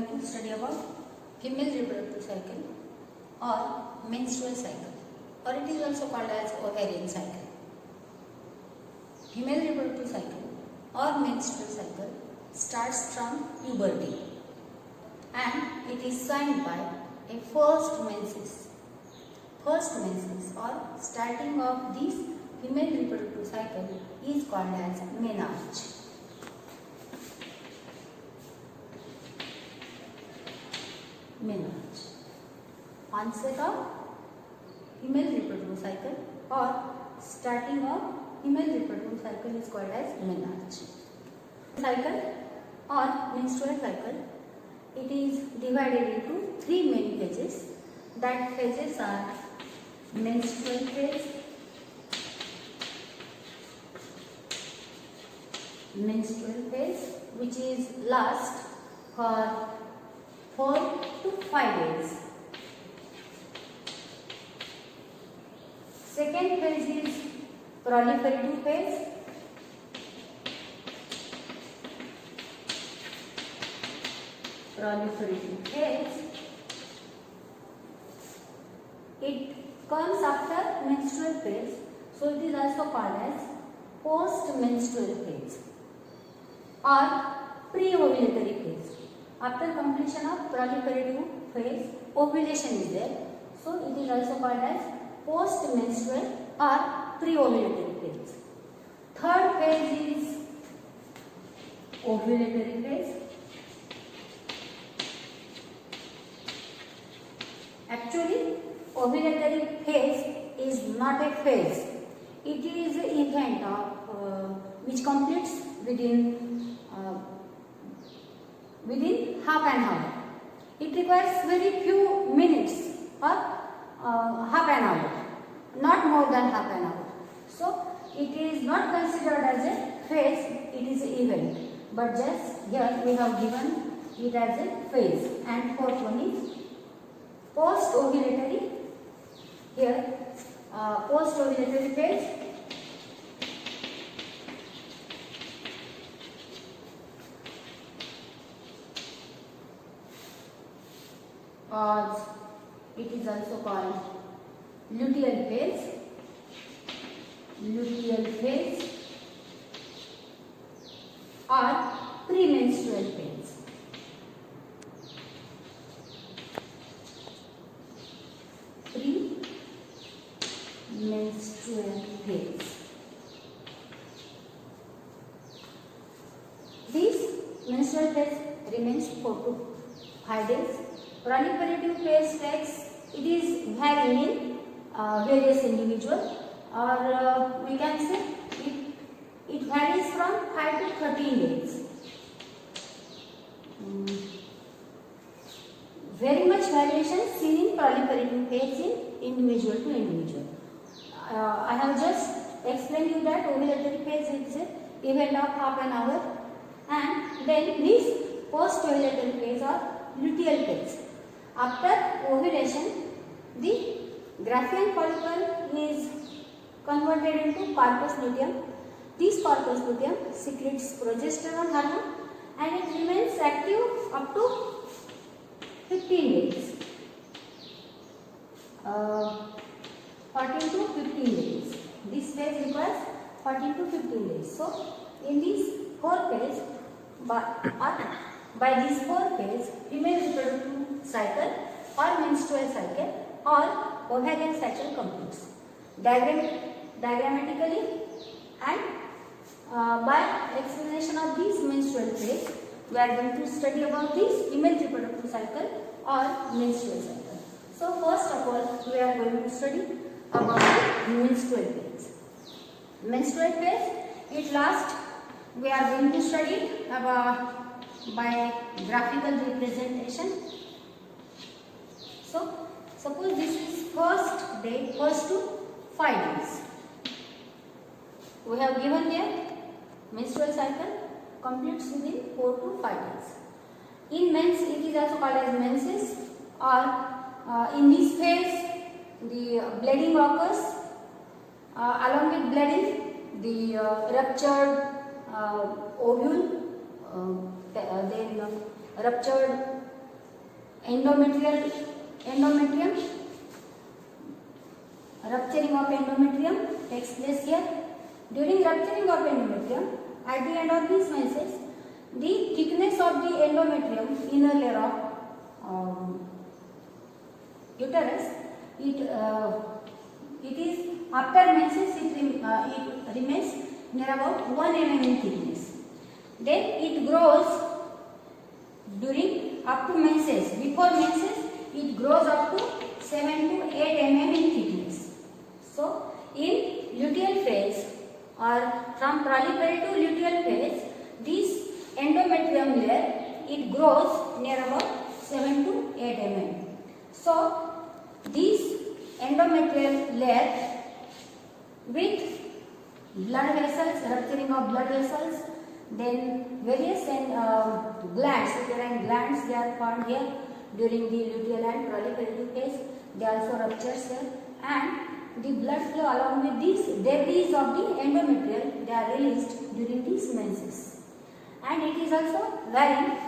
going to study about female reproductive cycle or menstrual cycle, or it is also called as ovarian cycle. Female reproductive cycle or menstrual cycle starts from puberty and it is signed by a first menses. First menses or starting of this female reproductive cycle is called as menarche. Menarche. Onset of female reproductive cycle or starting of female reproductive cycle is called as menarche. Cycle or menstrual cycle, it is divided into three main phases. That phases are menstrual phase, which is last for 4 to 5 days. Second phase is proliferative phase. It comes after menstrual phase, so it is also called as post-menstrual phase or pre-ovulatory phase. After completion of proliferative phase, ovulation is there, so it is also called as post-menstrual or pre-ovulatory phase. Third phase is ovulatory phase. Actually, ovulatory phase is not a phase. It is an event which completes within half an hour. It requires very few minutes or half an hour, not more than half an hour. So, it is not considered as a phase, it is an event. But just here we have given it as a phase. And fourth one is post-ovulatory. Here, post-ovulatory phase. It is also called luteal phase. Or premenstrual phase. Premenstrual phase. This menstrual phase remains 4 to 5 days. Proliferative phase takes, it is varying in various individuals, or we can say it varies from 5 to 13 days. Very much variation seen in proliferative phase in individual to individual. I have just explained you that ovulatory phase is an event of half an hour, and then this post-ovulatory phase or luteal phase. After ovulation, the Graafian follicle is converted into corpus luteum. This corpus luteum secretes progesterone hormone and it remains active up to 15 days. 14 to 15 days. This phase requires 14 to 15 days. So, in these 4 phases, by these 4 phases, female reproductive cycle or menstrual cycle or ovarian cycle completes. Diagrammatically and by explanation of this menstrual phase, we are going to study about this female reproductive cycle or menstrual cycle. So, first of all, we are going to study about the menstrual phase. Menstrual phase, it lasts, we are going to study about by graphical representation. So, suppose this is first day, first to 5 days. We have given here menstrual cycle completes within 4 to 5 days. In mens, it is also called as menses, or in this phase, the bleeding occurs. Along with bleeding, the ruptured ovule, then ruptured endometrium, rupturing of endometrium takes place here. During rupturing of endometrium, at the end of these menses, the thickness of the endometrium, inner layer of uterus, it is after menses it remains near about 1 mm in thickness. Then it grows during up to menses. Before menses, it grows up to 7 to 8 mm in thickness. So, in luteal phase or from proliferate to luteal phase, this endometrium layer it grows near about 7 to 8 mm. So, this endometrial layer with blood vessels, rupturing of blood vessels, then various glands, uterine glands, they are found here during the luteal and proliferative phase. They also ruptures here, and the blood flow along with these debris of the endometrial, they are released during these menses. And it is also varying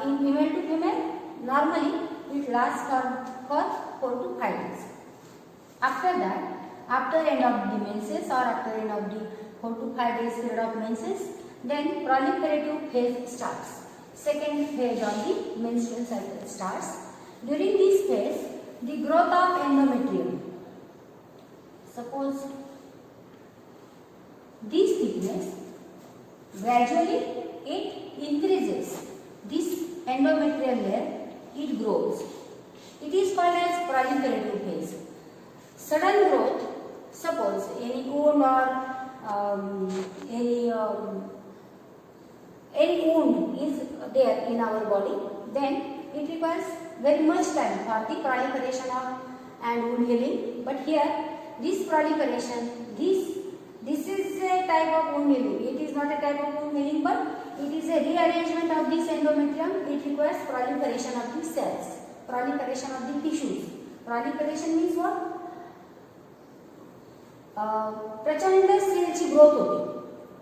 in female to female. Normally, it lasts for 4 to 5 days. After that, after end of the menses or after end of the 4 to 5 days period of menses, then proliferative phase starts. Second phase of the menstrual cycle starts. During this phase, the growth of endometrium. Suppose this thickness gradually it increases. This endometrial layer it grows. It is called as proliferative phase. Sudden growth, suppose any wound or any wound is there in our body, then it requires very much time for the proliferation of and wound healing. But here, this proliferation, this is a type of wound healing. It is not a type of wound healing, but it is a rearrangement of this endometrium. It requires proliferation of the cells, proliferation of the tissues. Proliferation means what? प्रचंड सेलची growth होते.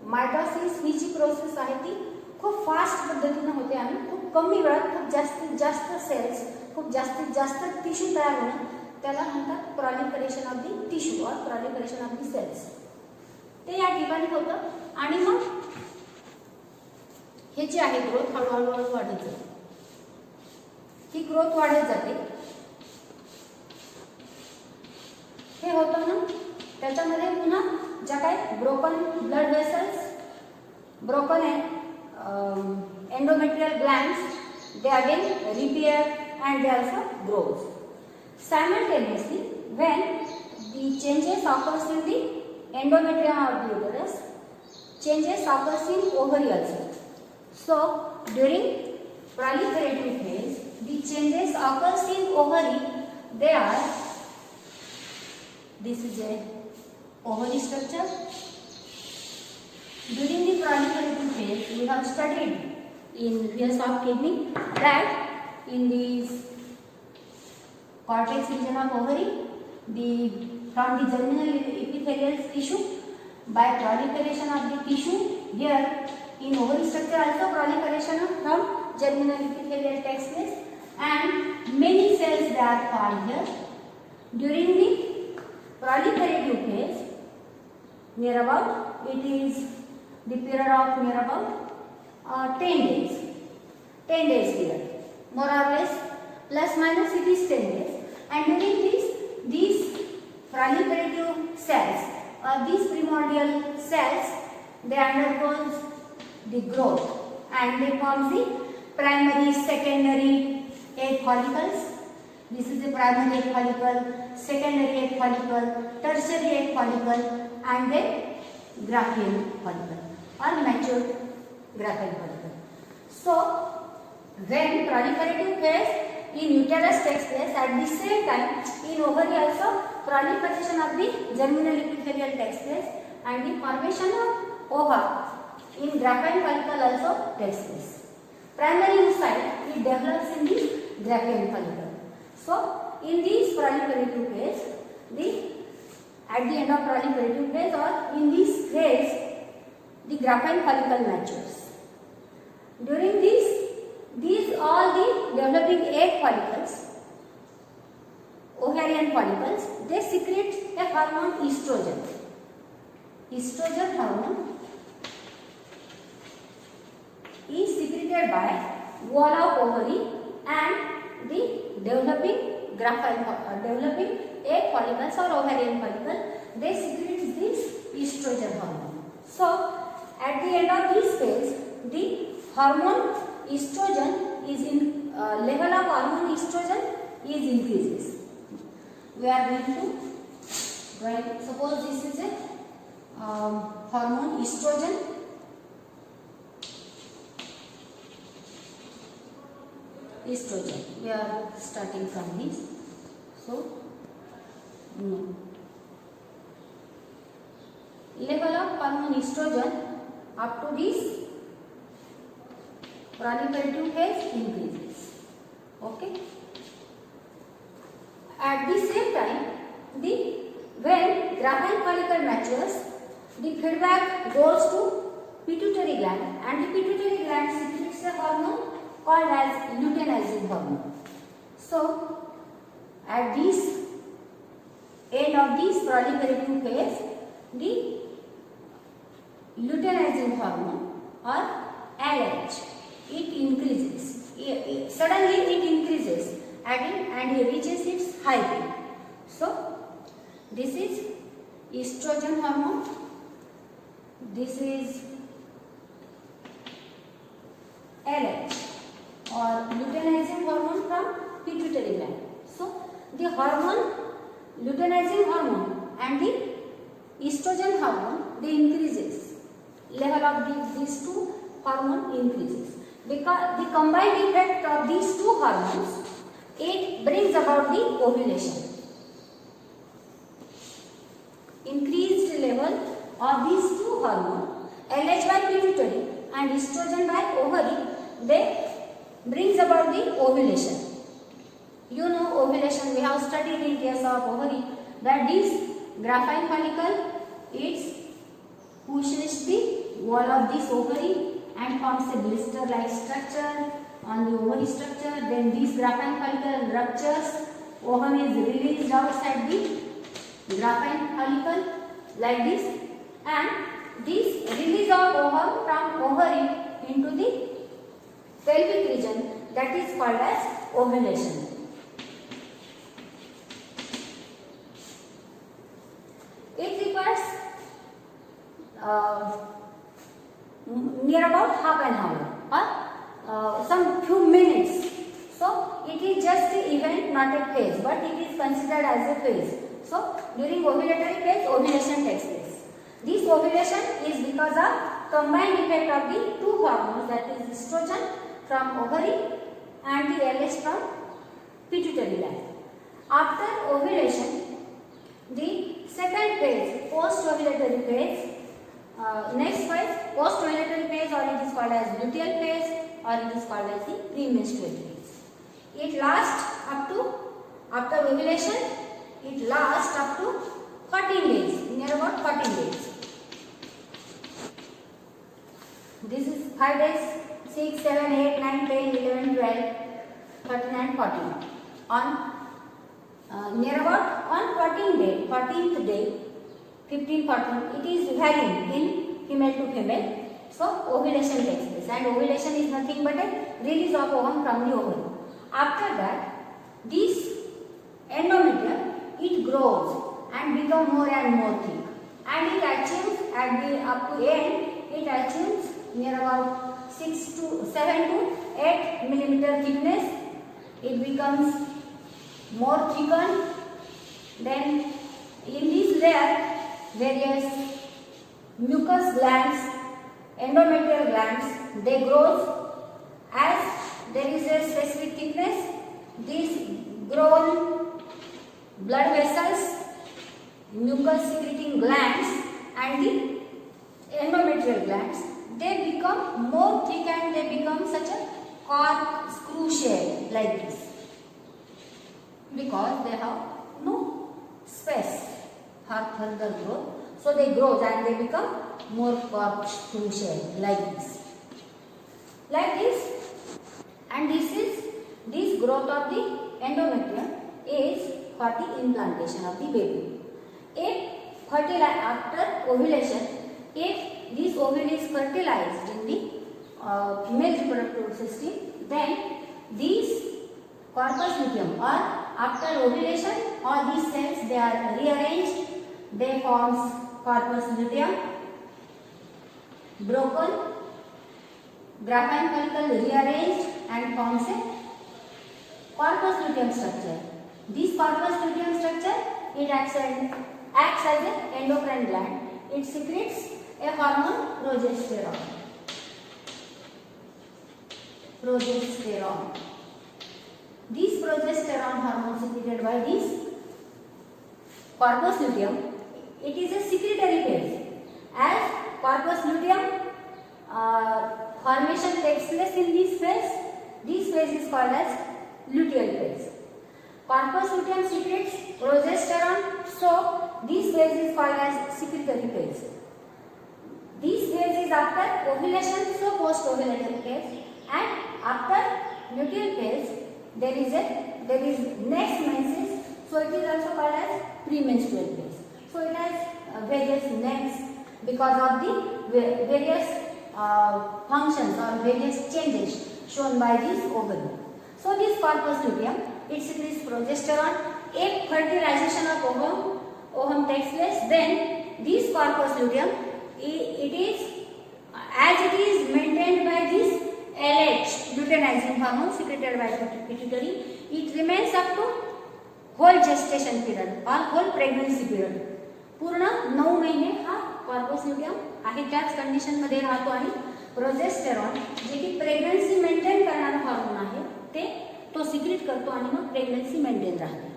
Mitosis ही जी process आहे ती खूप fast पद्धतीने होते आणि खूप कमी वेळात खूप जास्तीत जास्त सेल्स, खूप जास्तीत जास्त टिश्यू तयार होणं, त्याला म्हणतात प्रॉलिफरेशन ऑफ दी टिश्यू और प्रॉलिफरेशन ऑफ दी सेल्स. ते या ठिकाणी होतं आणि मग हे जे आहे ग्रोथ हळूहळू वाढत जाते. ही ग्रोथ वाढत जाते. हे होतं ना, त्याच्यामध्ये पुन्हा ज्या काही broken blood vessels, broken endometrial glands, they again repair and they also grows. Simultaneously, when the changes occurs in the endometrium of the uterus, changes occurs in ovary also. So, during proliferative phase, the changes occurs in ovary. They are, this is a ovary structure. During the proliferative phase, we have studied in case of kidney that in this cortex region of ovary, from the germinal epithelial tissue, by proliferation of the tissue, here in ovary structure also proliferation from germinal epithelial takes place, and many cells they are found here. During the proliferative phase, near about, it is the period of near about 10 days. 10 days period. More or less, plus minus it is 10 days. And during these proliferative cells, or these primordial cells, they undergo the growth and they form the primary, secondary egg follicles. This is the primary egg follicle, secondary egg follicle, tertiary egg follicle, and then Graafian follicle or mature Graafian follicle. So, when proliferative phase in uterus takes place, at the same time in ovary also proliferation of the germinal epithelial takes place and the formation of ova in Graafian follicle also takes place. Primary oocyte it develops in the Graafian follicle. So, in this proliferative phase, at the end of proliferative phase or in this phase, the Graafian follicle matures. During this, all the developing egg follicles, ovarian follicles, they secrete a hormone estrogen. Estrogen hormone is secreted by wall of ovary and the developing egg follicles or ovarian follicle, they secrete this estrogen hormone. So at the end of this phase, the hormone estrogen is in level of hormone estrogen is increases. We are going to write, suppose this is a hormone estrogen. Estrogen. We are starting from this. So, level of hormone estrogen up to this proliferative phase increases. Okay. At the same time, when graphene follicle matures, the feedback goes to pituitary gland, and the pituitary gland secretes a hormone called as luteinizing hormone. So, at this end of this proliferative phase, the luteinizing hormone or LH, it increases. Suddenly it increases and it reaches its high peak. So, this is estrogen hormone. This is LH or luteinizing hormone from pituitary gland. So, the hormone, luteinizing hormone and the estrogen hormone, they increases. Level of these two hormone increases. Because the combined effect of these two hormones, it brings about the ovulation. Increased level of these two hormones, LH by pituitary and estrogen by ovary, they brings about the ovulation. You know ovulation, we have studied in case of ovary that this graphene follicle, it pushes the wall of this ovary and forms a blister-like structure on the ovary structure. Then this graphene follicle ruptures, ovum is released outside the graphene follicle like this, and this release of ovum from ovary into the pelvic region, that is called as ovulation. It requires near about half an hour or some few minutes. So it is just an event, not a phase, but it is considered as a phase. So during ovulatory phase, ovulation takes place. This ovulation is because of combined effect of the two hormones, that is estrogen from ovary and the LH from pituitary gland. After ovulation, the second phase, post-ovulatory phase, next phase, post-ovulatory phase, or it is called as luteal phase, or it is called as the premenstrual phase. It lasts up to, after ovulation, it lasts up to 14 days, near about 14 days. This is 5 days, 6, 7, 8, 9, 10, 11, 12, 13 and 14. Near about on 14th day, 15, 14, it is varying in female to female. So ovulation takes place, and ovulation is nothing but a release of ovum from the ovary. After that, this endometrium, it grows and becomes more and more thick, and it achieves at the up to end, it achieves near about 7 to 8 millimeter thickness. It becomes more thickened. Then in this layer, various mucus glands, endometrial glands, they grow. As there is a specific thickness, these grown blood vessels, mucus secreting glands and the endometrial glands, they become more thick and they become such a corkscrew shape like this, because they have no space for further growth. So they grow and they become more corkscrew shape like this. And this is this growth of the endometrium is for the implantation of the baby. If after ovulation, if this ovule is fertilized in the female reproductive system, then these corpus luteum, or after ovulation, all these cells they are rearranged, they forms corpus luteum, broken, graphene follicle rearranged and forms a corpus luteum structure. This corpus luteum structure, it acts as an endocrine gland. It secretes a hormone, progesterone. This progesterone hormone secreted by this corpus luteum, it is a secretory phase. As corpus luteum formation takes place in this phase is called as luteal phase. Corpus luteum secretes progesterone, so this phase is called as secretory phase. This phase is after ovulation, so post-ovulatory phase, and after luteal phase there is next menses, so it is also called as premenstrual phase. So it has various names because of the various functions or various changes shown by this ovary. So this corpus luteum, it secretes progesterone. If fertilization of ovum takes place, then this corpus luteum, it is maintained by this LH, luteinizing hormone secreted by pituitary. It remains up to whole gestation period or whole pregnancy period. पूर्ण 9 महिने हा corpus luteum आहे त्याच condition मध्ये राहतो आणि progesterone जे की pregnancy maintain करणारा हार्मोन आहे ते तो सिक्रेट करतो आणि मग प्रेग्नन्सी मेंटेन राहते.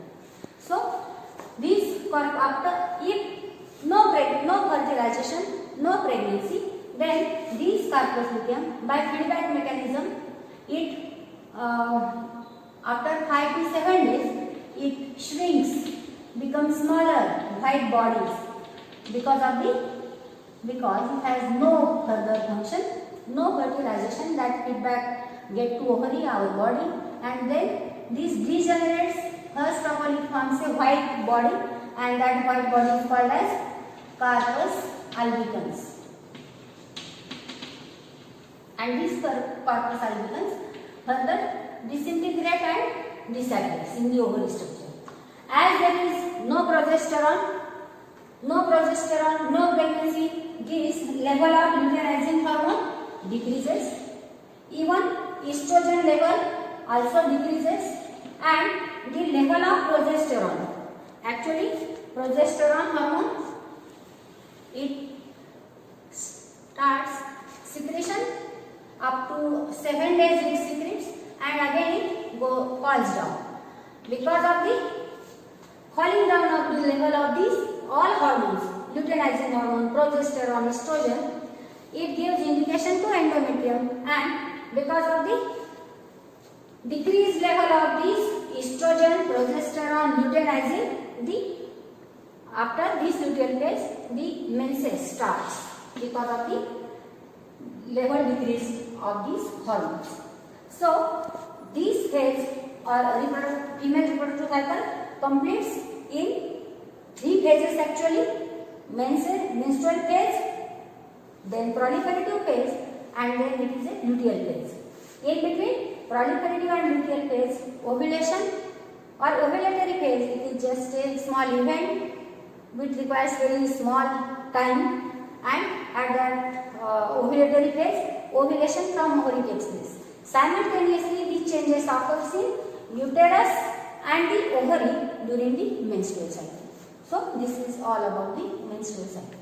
So this after if no fertilization, no pregnancy, then this corpus luteum by feedback mechanism, it after 5 to 7 days it shrinks, becomes smaller white bodies because it has no further function, no fertilization. That feedback get to ovary, our body, and then this degenerates. First of all, it forms a white body, and that white body is called as corpus albicans. And this corpus albicans further disintegrate and disappears in the ovary structure. As there is no progesterone, no pregnancy, this level of luteinizing hormone decreases. Even estrogen level also decreases, and the level of progesterone. Actually, progesterone hormone, it starts secretion up to 7 days it secretes, and again it falls down because of the falling down of the level of these all hormones, luteinizing hormone, progesterone, estrogen. It gives indication to endometrium, and because of the decreased level of these estrogen, progesterone, luteinizing, after this luteal phase the menses starts because of the level decrease of these hormones. So this phase or female reproductive cycle completes in 3 phases actually: menstrual phase, then proliferative phase, and then it is a luteal phase. In between proliferative and luteal phase, ovulation or ovulatory phase, it is just a small event which requires very small time, and at that ovulatory phase, ovulation from ovary takes place. Simultaneously, these changes occurs in uterus and the ovary during the menstrual cycle. So this is all about the menstrual cycle.